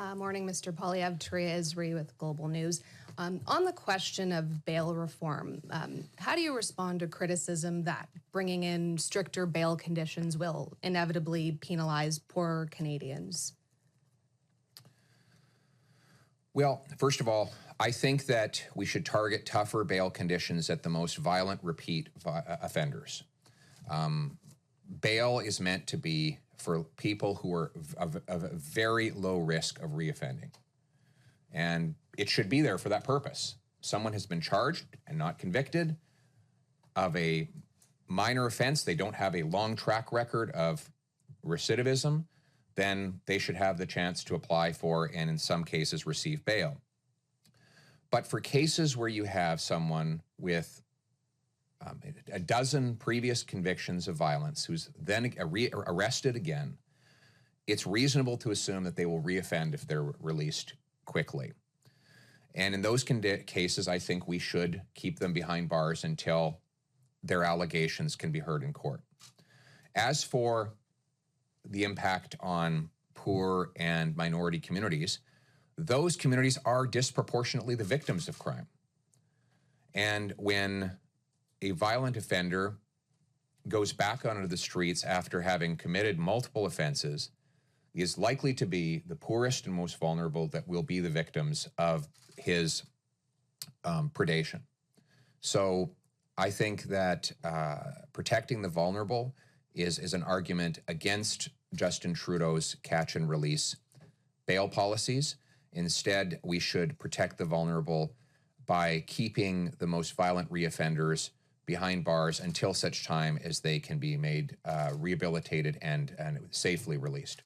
Morning, Mr. Poilievre. Therese Ree with Global News. On the question of bail reform, how do you respond to criticism that bringing in stricter bail conditions will inevitably penalize poorer Canadians? Well, first of all, I think that we should target tougher bail conditions at the most violent repeat offenders. Bail is meant to be for people who are of a very low risk of reoffending. And it should be there for that purpose. Someone has been charged and not convicted of a minor offense. They don't have a long track record of recidivism. Then they should have the chance to apply for and in some cases receive bail. But for cases where you have someone with a dozen previous convictions of violence who's then arrested again, it's reasonable to assume that they will reoffend if they're released quickly. And in those cases, I think we should keep them behind bars until their allegations can be heard in court. As for the impact on poor and minority communities, those communities are disproportionately the victims of crime. And when a violent offender goes back onto the streets after having committed multiple offenses, he is likely to be the poorest and most vulnerable that will be the victims of his predation. So I think that protecting the vulnerable is an argument against Justin Trudeau's catch and release bail policies. Instead, we should protect the vulnerable by keeping the most violent reoffenders behind bars until such time as they can be made rehabilitated and safely released.